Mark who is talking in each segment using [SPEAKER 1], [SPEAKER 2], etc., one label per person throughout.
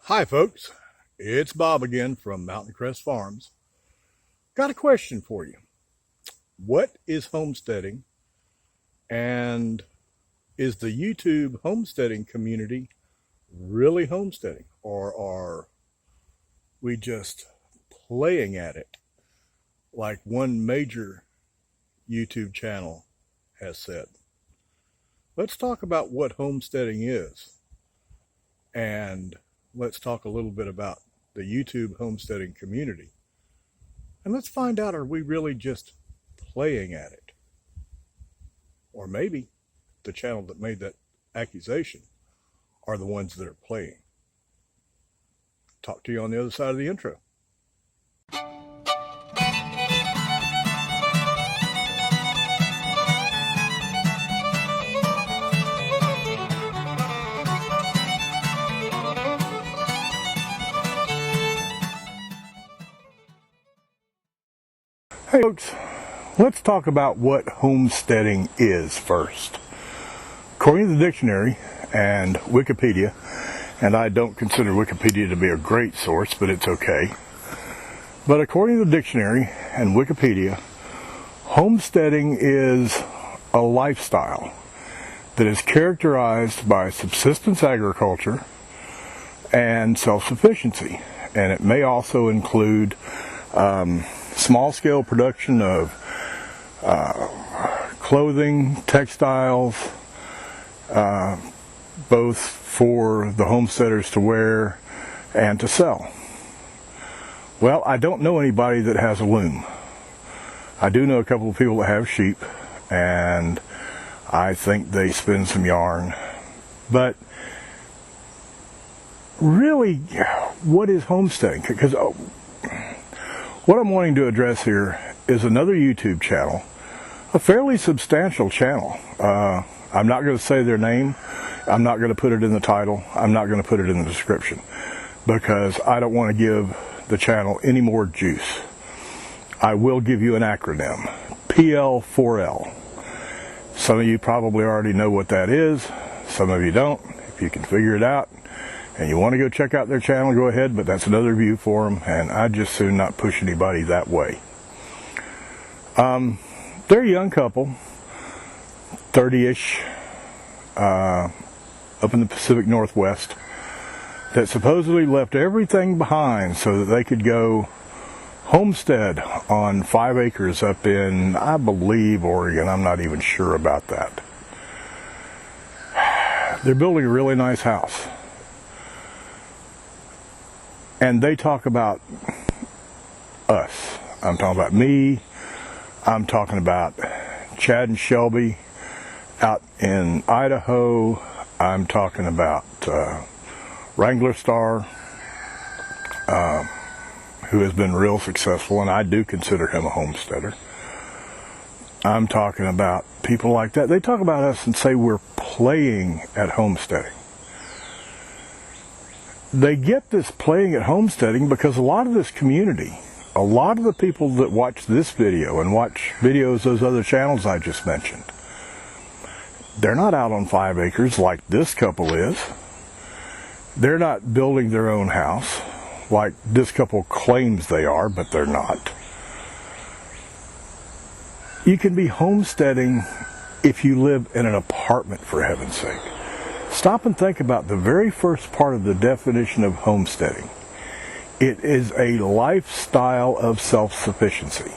[SPEAKER 1] Hi folks, it's Bob again from Mountain Crest Farms. Got a question for you. What is homesteading, and is the YouTube homesteading community really homesteading, or are we just playing at it like one major YouTube channel has said? Let's talk about what homesteading is, and let's talk a little bit about the YouTube homesteading community. And let's find out, are we really just playing at it? Or maybe the channel that made that accusation are the ones that are playing. Talk to you on the other side of the intro. Hey folks, let's talk about what homesteading is first. According to the dictionary and Wikipedia, and I don't consider Wikipedia to be a great source, but it's okay. But according to the dictionary and Wikipedia, homesteading is a lifestyle that is characterized by subsistence agriculture and self-sufficiency. And it may also include small-scale production of clothing, textiles, both for the homesteaders to wear and to sell. Well, I don't know anybody that has a loom. I do know a couple of people that have sheep, and I think they spin some yarn. But really, what is homesteading? Because what I'm wanting to address here is another YouTube channel, a fairly substantial channel. I'm not going to say their name. I'm not going to put it in the title. I'm not going to put it in the description because I don't want to give the channel any more juice. I will give you an acronym, PL4L. Some of you probably already know what that is. Some of you don't. If you can figure it out and you want to go check out their channel, go ahead, but that's another review for them, and I'd just soon not push anybody that way. They're a young couple, 30-ish, up in the Pacific Northwest, that supposedly left everything behind so that they could go homestead on 5 acres up in, I believe, Oregon. I'm not even sure about that. They're building a really nice house. And they talk about us. I'm talking about me. I'm talking about Chad and Shelby out in Idaho. I'm talking about Wrangler Star, who has been real successful, and I do consider him a homesteader. I'm talking about people like that. They talk about us and say we're playing at homesteading. They get this playing at homesteading because a lot of this community, a lot of the people that watch this video and watch videos those other channels I just mentioned, they're not out on 5 acres like this couple is. They're not building their own house like this couple claims they are, but they're not. You can be homesteading if you live in an apartment, for heaven's sake. Stop and think about the very first part of the definition of homesteading. It is a lifestyle of self-sufficiency.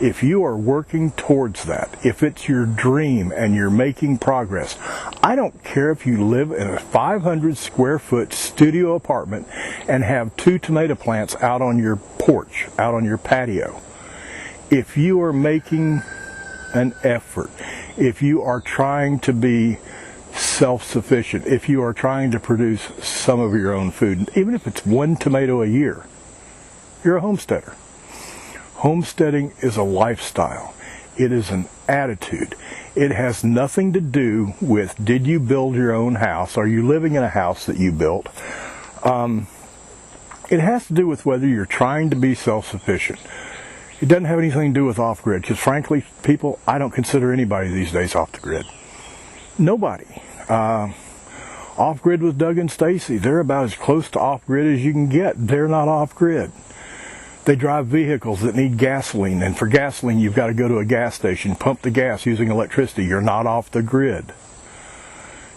[SPEAKER 1] If you are working towards that, if it's your dream and you're making progress, I don't care if you live in a 500 square foot studio apartment and have 2 tomato plants out on your porch, out on your patio. If you are making an effort, if you are trying to be self-sufficient, if you are trying to produce some of your own food, even if it's 1 tomato a year, you're a homesteader. Homesteading is a lifestyle. It is an attitude. It has nothing to do with, did you build your own house? Are you living in a house that you built? It has to do with whether you're trying to be self-sufficient. It doesn't have anything to do with off-grid, because frankly, people, I don't consider anybody these days off the grid. Nobody. Off-grid with Doug and Stacy. They're about as close to off-grid as you can get. They're not off-grid. They drive vehicles that need gasoline, and for gasoline you've got to go to a gas station, pump the gas using electricity. You're not off the grid.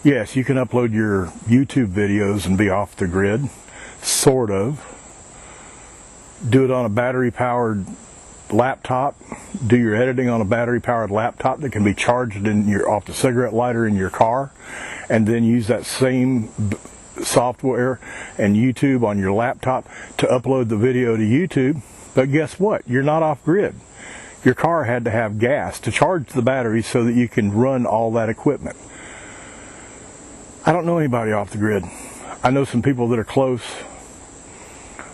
[SPEAKER 1] Yes, you can upload your YouTube videos and be off the grid, sort of. Do it on a battery-powered laptop. Do your editing on a battery-powered laptop that can be charged off the cigarette lighter in your car, and then use that same software and YouTube on your laptop to upload the video to YouTube. But guess what? You're not off-grid. Your car had to have gas to charge the battery so that you can run all that equipment. I don't know anybody off the grid. I know some people that are close.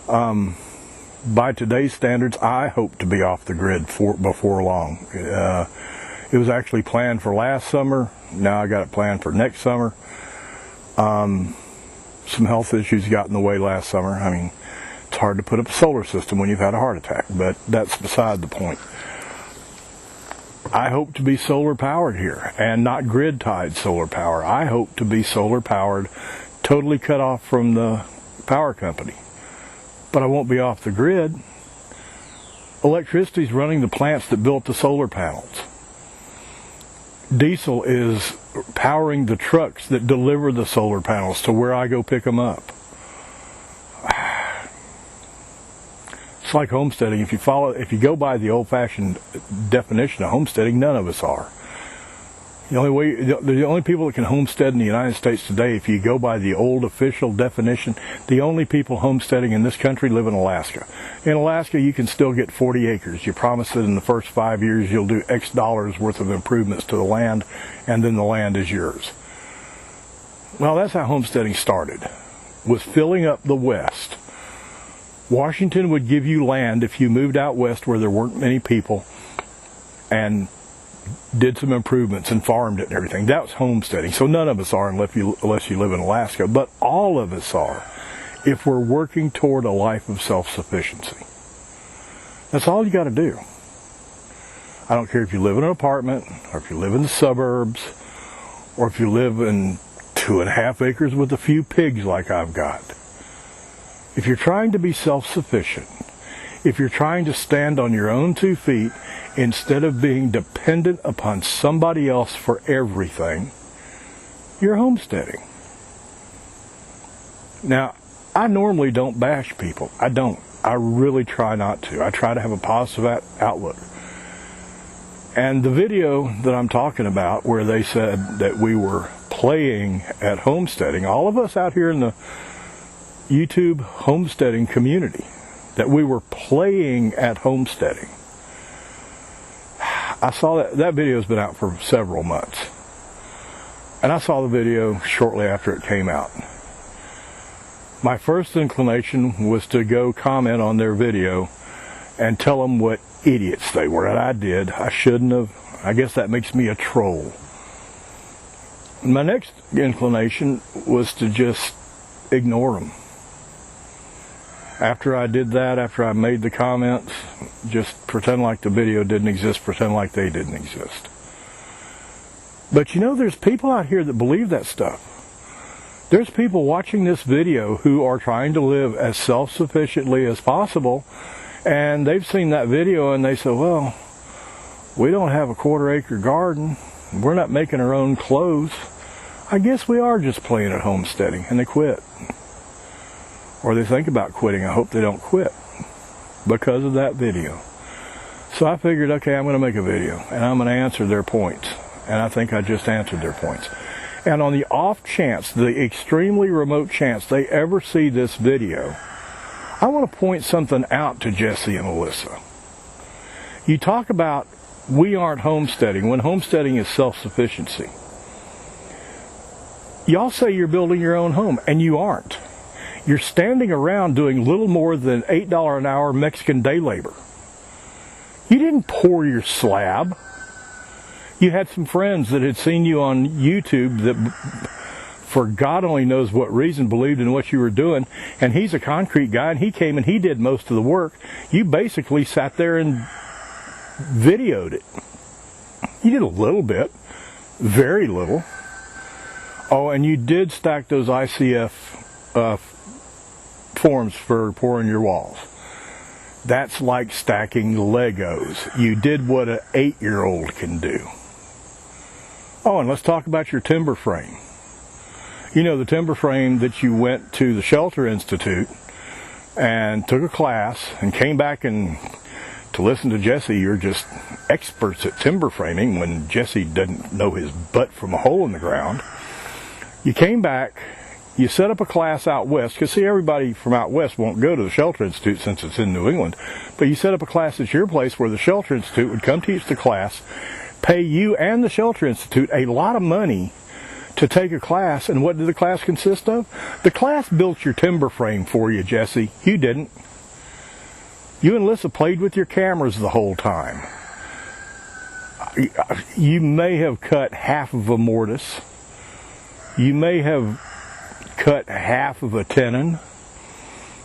[SPEAKER 1] By today's standards, I hope to be off the grid before long. It was actually planned for last summer. Now I got it planned for next summer. Some health issues got in the way last summer. I mean, it's hard to put up a solar system when you've had a heart attack, but that's beside the point. I hope to be solar powered here, and not grid tied solar power. I hope to be solar powered, totally cut off from the power company. But I won't be off the grid. Electricity is running the plants that built the solar panels. Diesel is powering the trucks that deliver the solar panels to where I go pick them up. It's like homesteading. If you go by the old-fashioned definition of homesteading, none of us are. The only people that can homestead in the United States today, if you go by the old official definition, the only people homesteading in this country live in Alaska. In Alaska, you can still get 40 acres. You promise that in the first 5 years you'll do X dollars worth of improvements to the land, and then the land is yours. Well, that's how homesteading started, was filling up the West. Washington would give you land if you moved out west where there weren't many people and did some improvements and farmed it and everything. That was homesteading. So none of us are unless you live in Alaska, but all of us are if we're working toward a life of self-sufficiency. That's all you got to do. I don't care if you live in an apartment, or if you live in the suburbs, or if you live in 2.5 acres with a few pigs like I've got. If you're trying to be self-sufficient, if you're trying to stand on your own 2 feet instead of being dependent upon somebody else for everything, you're homesteading. Now, I normally don't bash people. I don't. I really try not to. I try to have a positive outlook. And the video that I'm talking about, where they said that we were playing at homesteading, all of us out here in the YouTube homesteading community, that we were playing at homesteading. I saw that video's been out for several months. And I saw the video shortly after it came out. My first inclination was to go comment on their video and tell them what idiots they were, and I did. I shouldn't have. I guess that makes me a troll. My next inclination was to just ignore them. After I did that, after I made the comments, just pretend like the video didn't exist, pretend like they didn't exist. But you know, there's people out here that believe that stuff. There's people watching this video who are trying to live as self-sufficiently as possible, and they've seen that video and they say, well, we don't have a 1/4 acre garden, we're not making our own clothes, I guess we are just playing at homesteading, and they quit. Or they think about quitting. I hope they don't quit because of that video. So I figured, okay, I'm going to make a video and I'm going to answer their points. And I think I just answered their points. And on the off chance, the extremely remote chance they ever see this video, I want to point something out to Jesse and Alyssa. You talk about we aren't homesteading when homesteading is self-sufficiency. Y'all say you're building your own home, and you aren't. You're standing around doing little more than $8 an hour Mexican day labor. You didn't pour your slab. You had some friends that had seen you on YouTube that, for God only knows what reason, believed in what you were doing, and he's a concrete guy, and he came and he did most of the work. You basically sat there and videoed it. You did a little bit, very little. Oh, and you did stack those ICF forms for pouring your walls. That's like stacking Legos. You did what an 8-year-old can do. Oh, and let's talk about your timber frame. You know, the timber frame that you went to the Shelter Institute and took a class and came back and to listen to Jesse, you're just experts at timber framing when Jesse doesn't know his butt from a hole in the ground. You came back, you set up a class out west, because see, everybody from out west won't go to the Shelter Institute since it's in New England, but you set up a class at your place where the Shelter Institute would come teach the class, pay you and the Shelter Institute a lot of money to take a class, and what did the class consist of? The class built your timber frame for you, Jesse. You didn't. You and Alyssa played with your cameras the whole time. You may have cut half of a mortise. You may have cut half of a tenon.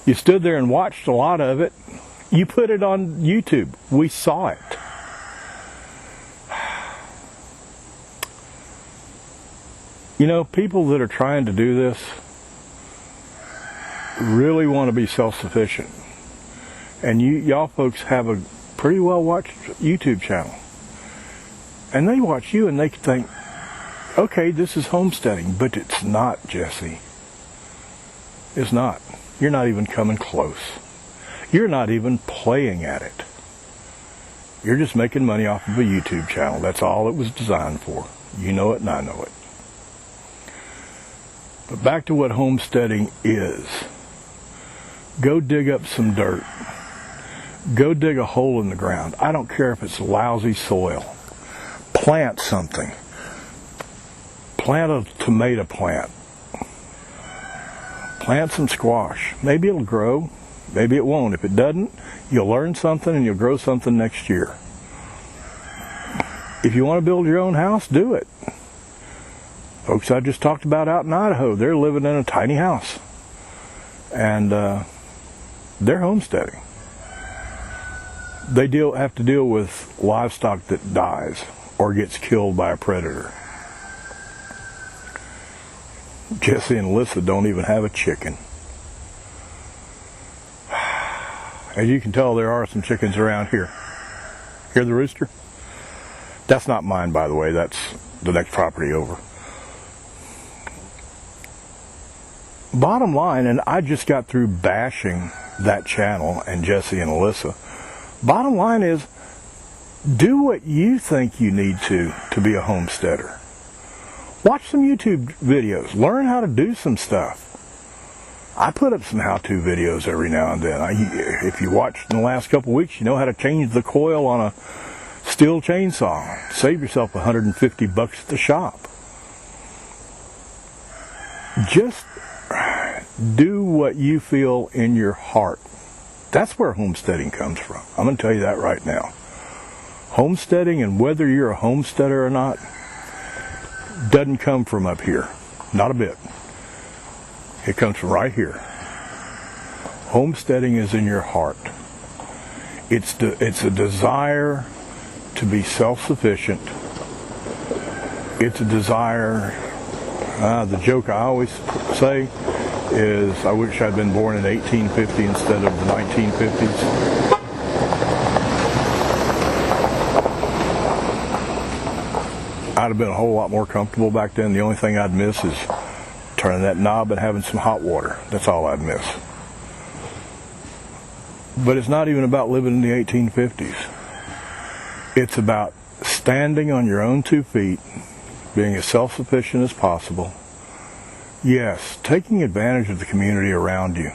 [SPEAKER 1] You stood there and watched a lot of it. You put it on YouTube. We saw it. You know, people that are trying to do this really want to be self-sufficient. And y'all folks have a pretty well-watched YouTube channel. And they watch you and they think, okay, this is homesteading, but it's not, Jesse. It's not. You're not even coming close. You're not even playing at it. You're just making money off of a YouTube channel. That's all it was designed for. You know it and I know it. But back to what homesteading is. Go dig up some dirt. Go dig a hole in the ground. I don't care if it's lousy soil. Plant something. Plant a tomato plant. Plant some squash. Maybe it'll grow. Maybe it won't. If it doesn't, you'll learn something and you'll grow something next year. If you want to build your own house, do it. Folks I just talked about out in Idaho, they're living in a tiny house. And they're homesteading. They have to deal with livestock that dies or gets killed by a predator. Jesse and Alyssa don't even have a chicken. As you can tell, there are some chickens around here. Hear the rooster? That's not mine, by the way. That's the next property over. Bottom line, and I just got through bashing that channel and Jesse and Alyssa. Bottom line is, do what you think you need to be a homesteader. Watch some YouTube videos. Learn how to do some stuff. I put up some how-to videos every now and then. If you watched in the last couple of weeks, you know how to change the coil on a steel chainsaw. Save yourself $150 at the shop. Just do what you feel in your heart. That's where homesteading comes from. I'm going to tell you that right now. Homesteading, and whether you're a homesteader or not, doesn't come from up here. Not a bit. It comes from right here. Homesteading is in your heart. It's a desire to be self-sufficient. It's a desire, the joke I always say is, I wish I'd been born in 1850 instead of the 1950s. I'd have been a whole lot more comfortable back then. The only thing I'd miss is turning that knob and having some hot water. That's all I'd miss. But it's not even about living in the 1850s. It's about standing on your own 2 feet, being as self-sufficient as possible. Yes, taking advantage of the community around you.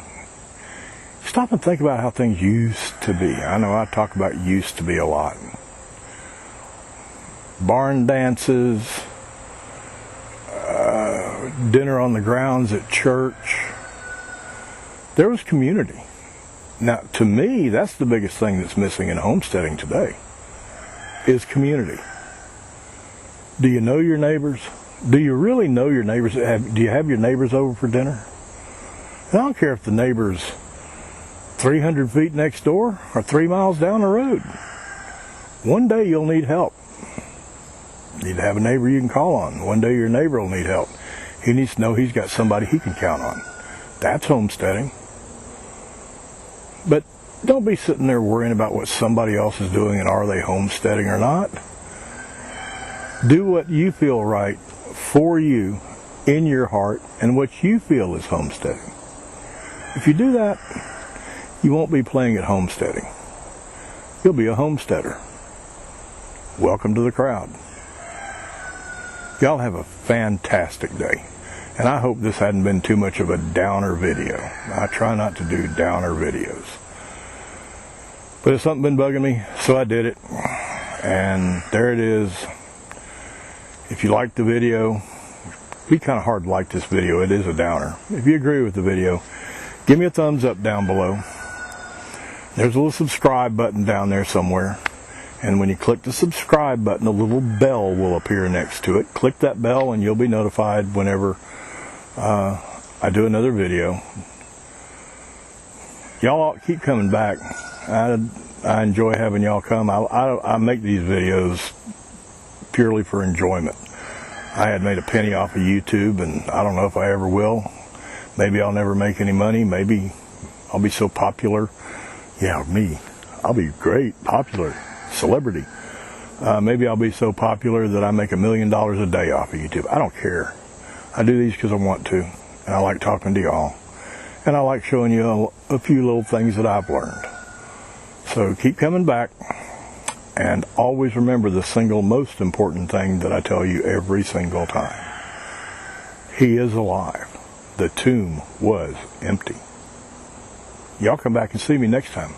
[SPEAKER 1] Stop and think about how things used to be. I know I talk about used to be a lot. Barn dances, dinner on the grounds at church. There was community. Now, to me, that's the biggest thing that's missing in homesteading today, is community. Do you know your neighbors? Do you really know your neighbors? Do you have your neighbors over for dinner? I don't care if the neighbor's 300 feet next door or 3 miles down the road. One day you'll need help. You need to have a neighbor you can call on. One day your neighbor will need help. He needs to know he's got somebody he can count on. That's homesteading. But don't be sitting there worrying about what somebody else is doing and are they homesteading or not. Do what you feel right for you in your heart and what you feel is homesteading. If you do that, you won't be playing at homesteading. You'll be a homesteader. Welcome to the crowd. Y'all have a fantastic day. And I hope this hadn't been too much of a downer video. I try not to do downer videos. But it's something been bugging me, so I did it. And there it is. If you liked the video, it'd be kind of hard to like this video. It is a downer. If you agree with the video, give me a thumbs up down below. There's a little subscribe button down there somewhere. And when you click the subscribe button, a little bell will appear next to it. Click that bell and you'll be notified whenever I do another video. Y'all keep coming back. I enjoy having y'all come. I make these videos purely for enjoyment. I had made a penny off of YouTube, and I don't know if I ever will. Maybe I'll never make any money. Maybe I'll be so popular. Yeah, me. I'll be great, popular, celebrity. Maybe I'll be so popular that I make $1 million a day off of YouTube. I don't care. I do these because I want to, and I like talking to y'all. And I like showing you a few little things that I've learned. So keep coming back, and always remember the single most important thing that I tell you every single time. He is alive. The tomb was empty. Y'all come back and see me next time.